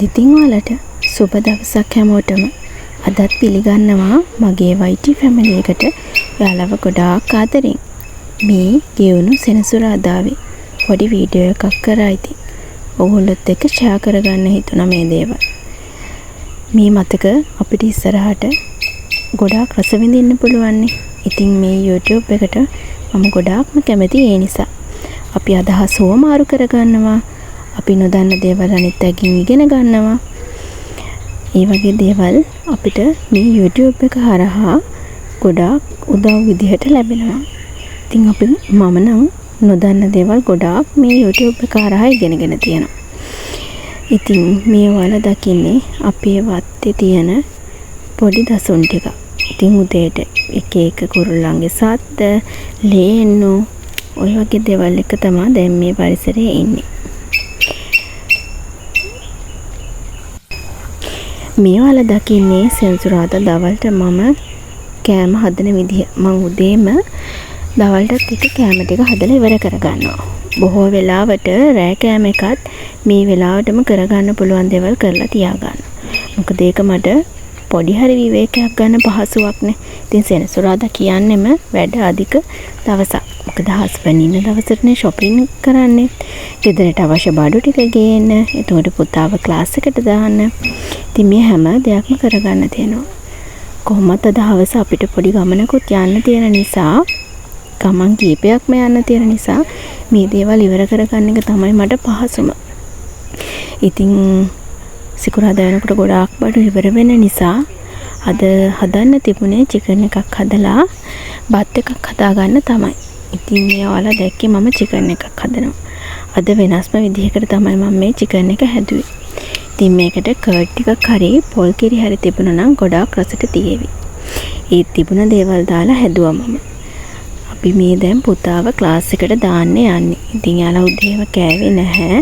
ඉතින් ඔයාලට සුබ දවසක් හැමෝටම. අදත් පිළිගන්නවා මගේ YT ෆැමිලි එකට ඔයාලව ගොඩාක් ආදරෙන්. මේ ගෙවුණු සෙනසුරාදාවේ පොඩි වීඩියෝ එකක් කරා ඉතින්. ඔයගොල්ලොත් එක්ක ෂෙයා කරගන්න හිතුණා මේ දේවල්. මේ මතක අපිට ඉස්සරහට ගොඩාක් රස විඳින්න පුළුවන් නේ. ඉතින් මේ YouTube එකට මම ගොඩාක්ම කැමති ඒ නිසා. අපි අදහස් හොමාරු කරගන්නවා. අපි නොදන්න දේවල් අනිත් අයකින් ඉගෙන ගන්නවා. ඒ වගේ දේවල් අපිට මේ YouTube එක හරහා ගොඩාක් උදව් විදිහට ලැබෙනවා. ඉතින් මම නම් නොදන්න දේවල් ගොඩාක් මේ YouTube එක හරහා ඉගෙනගෙන තියෙනවා. ඉතින් මේ ඔයාලා දකින්නේ අපේ වත්තේ තියෙන පොඩි දසුන් ටික. ඉතින් උදේට එක එක කුරුල්ලන්ගේ සද්ද, ලේන්නු ඔය වගේ දේවල් එක තමයි දැන් මේ පරිසරයේ ඉන්නේ. මේ ඔයාලා දකින්නේ සෙනසුරාදා දවල්ට මම කෑම හදන විදිහ. මම උදේම දවල්ටත් එක කෑම ටික හදලා ඉවර කරගන්නවා. බොහෝ වෙලාවට රෑ කෑම එකත් මේ වෙලාවටම කරගන්න පුළුවන් දේවල් කරලා තියාගන්න. මොකද ඒක මට පොඩි හරි විවේකයක් ගන්න පහසුවක්නේ. ඉතින් සෙනසුරාදා කියන්නෙම වැඩ අධික දවසක්. මොකද හස්බන්ඩ් ඉන්න දවසටනේ shopping කරන්නේ. ගෙදරට අවශ්‍ය බඩු ටික ගේන්න, එතකොට පුතාව ක්ලාස් එකට දාන්න. ඉතින් මේ හැම දෙයක්ම කරගන්න තියෙනවා. කොහොමද අද හවස අපිට පොඩි ගමනකුත් යන්න තියෙන නිසා, ගමන් කීපයක්ම යන්න තියෙන නිසා මේ දේවල් ඉවර කරගන්න එක තමයි මට පහසුම. ඉතින් සිකුරාදා වෙනකොට ගොඩාක් බඩු ඉවර වෙන නිසා අද හදන්න තිබුණේ චිකන් එකක් හදලා බත් එකක් හදාගන්න තමයි. ඉතින් මේ ඔයාලා දැක්කේ මම චිකන් එකක් හදනවා. අද වෙනස්ම විදිහකට තමයි මම මේ චිකන් එක හැදුවේ. ඉතින් මේකට කර්ඩ් ටිකක් හරි පොල් කිරි හරි තිබුණා නම් ගොඩාක් රසට තියේවි. ඒ තිබුණ දේවල් දාලා හැදුවා මම. අපි මේ දැන් පුතාව ක්ලාස් එකට දාන්න යන්නේ. ඉතින් යාලා උදේම කෑවේ නැහැ.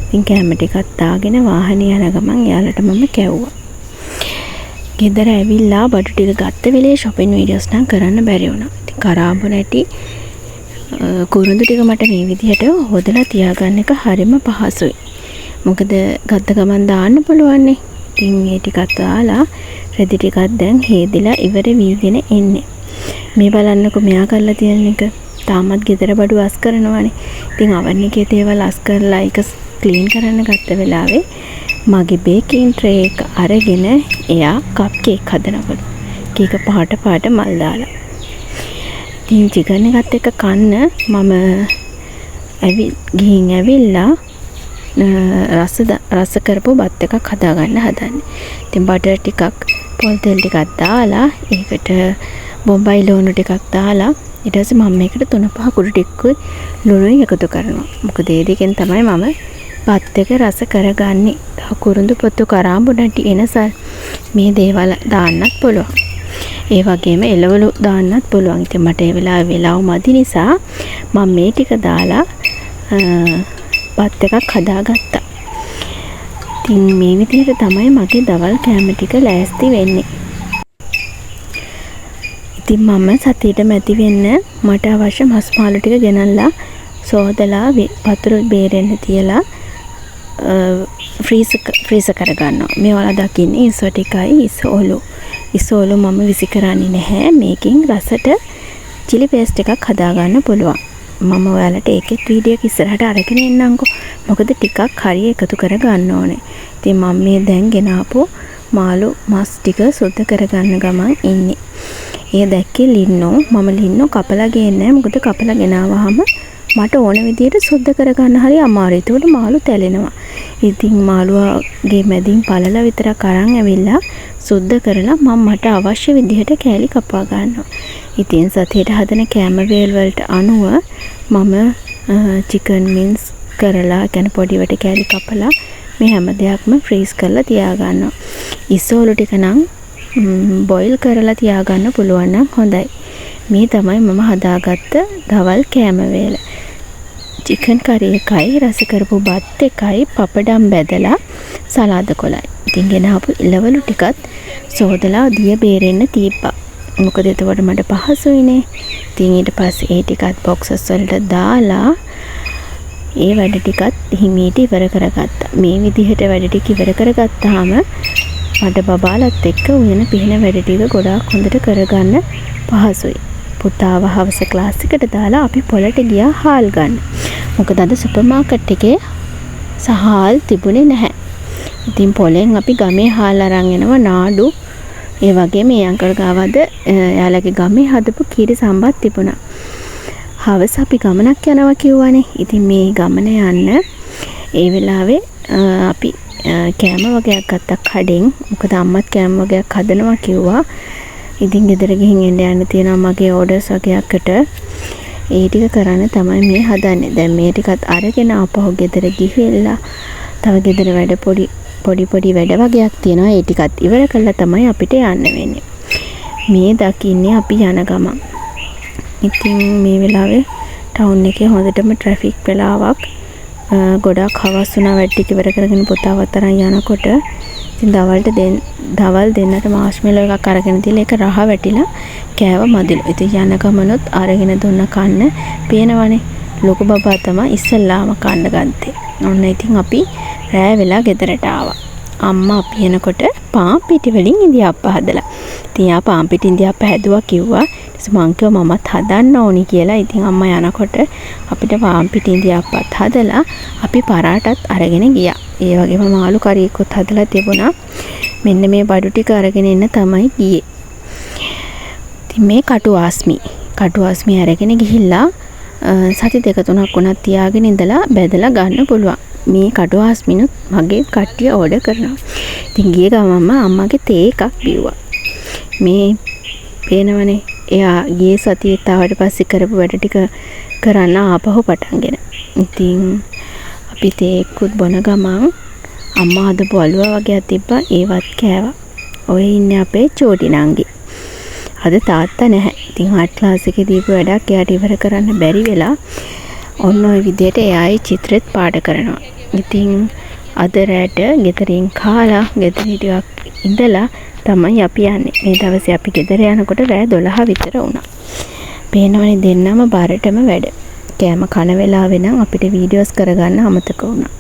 ඉතින් කැම ටිකක් දාගෙන වාහනේ යන ගමන් යාලට මම කැව්වා. ගෙදර ඇවිල්ලා බඩු ටික ගත්ත වෙලේ shopping videos නම් කරන්න බැරි වුණා. ඉතින් කරාඹු නැටි කුරුඳු ටික මට මේ විදිහට හොදලා තියාගන්න එක හරිම පහසුයි. මොකද ගත්ත ගමන් දාන්න පුළුවන් නේ. ඉතින් මේ ටිකත් දාලා රෙදි ටිකක් දැන් හේදිලා ඉවර වීගෙන එන්නේ. මේ බලන්නකො මෙයා කරලා තියෙන එක. තාමත් ගෙදර බඩු අස් කරනවානේ. ඉතින් oven එකේ දේවල් අස් කරලා ඒක ක්ලීන් කරන්න ගත්ත වෙලාවේ මගේ බේකින් ට්‍රේ එක අරගෙන එයා කප් කේක් හදනවලු. කේක පාට මල් දාලා. ඉතින් චිකන් එකත් එක්ක කන්න මම ගිහින් ඇවිල්ලා රස කරපු බත් එකක් හදාගන්න හදන්නේ. ඉතින් බටර් ටිකක්, පොල් තෙල් ටිකක් දාලා ඒකට බොම්බයි ලුණු ටිකක් දාලා ඊට පස්සේ මම මේකට 3-5 කුඩු ටිකකුයි ලුණුයි එකතු කරනවා. මොකද ඒ දෙකෙන් තමයි මම බත් එක රස කරගන්නේ. කුරුඳු පොතු කරාඹු නැටි එනසල් මේ දේවල් දාන්නත් පුළුවන්. ඒ වගේම එළවලු දාන්නත් පුළුවන්. ඉතින් මට ඒ වෙලාව මදි නිසා මම මේ ටික දාලා බත් එකක් හදාගත්තා. ඉතින් මේ විදිහට තමයි මගේ දවල් කෑම ටික ලෑස්ති වෙන්නේ. ඉතින් මම සතියට මැදි වෙන්න මට අවශ්‍ය මස් මාළු ටික ගෙනල්ලා සෝදලා වතුර බේරෙන්න තියලා ෆ්‍රීසර් කරගන්නවා. මේ ඔයාලා දකින්නේ ඉස්සෝ ටිකයි ඉස්සෝලු මම විසි කරන්නේ නැහැ. මේකෙන් රසට chili paste එකක් හදාගන්න පුළුවන්. මම ඔයාලට ඒකෙත් වීඩියෝ එක ඉස්සරහට අරගෙන එන්නම්කෝ. මොකද ටිකක් හරිය එකතු කරගන්න ඕනේ. ඉතින් මම මේ දැන් ගෙනාපු මාළු මස් ටික සුද්ධ කරගන්න ගමන් ඉන්නේ. ඒ දැක්කේ ලින්නෝ. මම ලින්නෝ කපලා ගේන්නේ නැහැ. මොකද කපලා ගෙනාවහම මට ඕන විදිහට සුද්ධ කරගන්න හරි අමාරුයි. ඒකට මාළු තැලෙනවා. ඉතින් මාළුවාගේ මැදින් පළල විතරක් අරන් ඇවිල්ලා සුද්ධ කරලා මට අවශ්‍ය විදිහට කෑලි කපා ගන්නවා. ඉතින් සතියට හදන කෑම වේල් වලට අනුව මම චිකන් මින්ස් කරලා කියන පොඩිවට කෑලි කපලා මේ හැම දෙයක්ම ෆ්‍රීස් කරලා තියාගන්නවා. ඉස්සෝලු ටික නම් බොයිල් කරලා තියාගන්න පුළුවන් නම් හොඳයි. මේ තමයි මම හදාගත්ත දවල් කෑම වේල. චිකන් කරි එකයි රස කරපු බත් එකයි පපඩම් බැදලා සලාද කොලයි. ඉතින් ගෙනාපු එළවලු ටිකත් සෝදලා දිය බේරෙන්න තීප්පා. මොකද එතකොට මට පහසුයිනේ. ඉතින් ඊට පස්සේ ඒ ටිකත් බොක්සස් වලට දාලා ඒ වැඩ ටිකත් හිමීට ඉවර කරගත්තා. මේ විදිහට වැඩ ටික ඉවර කරගත්තාම මට බබාලත් එක්ක උයන පිහින වැඩ ටික ගොඩාක් හොඳට කරගන්න පහසුයි. පුතාව හවස ක්ලාස් එකට දාලා අපි පොළට ගියා හාල් ගන්න. මොකද අද සුපර් මාකට් එකේ සහාල් තිබුණේ නැහැ. ඉතින් පොලෙන් අපි ගමේ හාල් අරන් එනවා නාඩු. ඒ වගේ මේ අංකල් ගාවද එයාලගේ ගමේ හදපු කීරි සම්බත් තිබුණා. හවස අපි ගමනක් යනවා කිව්වනේ. ඉතින් මේ ගමන යන්න ඒ වෙලාවේ අපි කෑම වගේක් ගත්තා කඩෙන්. මොකද අම්මත් කෑම වගේක් හදනවා කිව්වා. ඉතින් ගෙදර ගිහින් යන්න තියෙනවා මගේ ඕඩර්ස් වගේකට. ඒ ටික කරන්න තමයි මේ හදන්නේ. දැන් මේ ටිකත් අරගෙන ආපහු ගෙදර ගිහිල්ලා තව ගෙදර වැඩ පොඩි වැඩ වගේක් තියෙනවා. ඒ ටිකත් ඉවර කළා තමයි අපිට යන්න වෙන්නේ. මේ දකින්නේ අපි යන ගමන්. ඉතින් මේ වෙලාවේ ටවුන් එකේ හොඳටම ට්‍රැෆික් වෙලාවක්. ගොඩක් හවස් වුණා වැඩ ටික ඉවර කරගෙන පුතාවත් අරන් යනකොට ඉතින් දවල් දෙන්නට මාෂ්මෙලෝ එකක් අරගෙන තියලා ඒක රහ වැටිලා කෑව මදිලු. ඉතින් යන ගමනොත් අරගෙන දුන්න කන්න පේනවනේ. ලොකු බබා තමයි ඉස්සල්ලාම කන්න ගත්තේ. ඔන්න ඉතින් අපි රෑ වෙලා ගෙදරට ආවා. අම්මා අපි එනකොට පාන් පිටි වලින් ඉඳිආප්ප හදලා. ඉතින් යා පාන් පිටි ඉඳිආප්ප හැදුවා කිව්වා. ඊට මං කිව්වා මමත් හදන්න ඕනි කියලා. ඉතින් අම්මා යනකොට අපිට පාන් පිටි ඉඳිආප්පත් හදලා අපි පරාටත් අරගෙන ගියා. ඒ වගේම මාළු කරියකුත් හදලා තිබුණා. මෙන්න මේ බඩු ටික අරගෙන එන්න තමයි ගියේ. ඉතින් මේ කටු ආස්මි අරගෙන ගිහිල්ලා සති 2-3ක් වුණත් තියාගෙන ඉඳලා බෙදලා ගන්න පුළුවන්. මේ කටු ආස්මිනුත් මගේ කට්ටිය ඕඩර් කරනවා. ඉතින් ගිය ගමන්ම අම්මගේ තේ එකක් බිව්වා. මේ පේනවනේ එයා ගියේ සතියේ තාවට පස්සේ කරපු වැඩ ටික කරන්න ආපහු පටන්ගෙන. ඉතින් අපි තේ එක්කුත් බොන ගමන් අම්මා හදපු අලුවා වගේ තිබ්බා ඒවත් කෑවා. ඔය ඉන්නේ අපේ චෝටි නංගි. අද තාත්තා නැහැ. ඉතින් ආර්ට් ක්ලාස් එකේ දීපු වැඩක් එයාට ඉවර කරන්න බැරි වෙලා ඔන්න ඔය විදිහට එයායි චිත්‍රෙත් පාඩ කරනවා. ඉතින් අද රැට ගෙදරින් කාලා ගෙදර ටිකක් ඉඳලා තමයි අපි යන්නේ. මේ දවසේ අපි ගෙදර යනකොට රෑ 12 විතර වුණා. පේනවනේ දෙන්නම බාරටම වැඩ. කෑම කන වෙලාවෙ නම් අපිට වීඩියෝස් කරගන්න අමතක වුණා.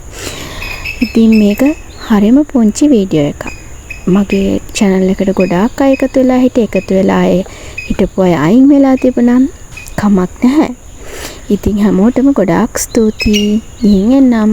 ඉතින් මේක හරිම පුංචි වීඩියෝ එකක්. මගේ channel එකට ගොඩාක් අය එකතු වෙලා හිටපු අය අයින් වෙලා තිබුණා. කමක් නැහැ. ඉතින් හැමෝටම ගොඩාක් ස්තුතියි. ගිහින් එන්නම්.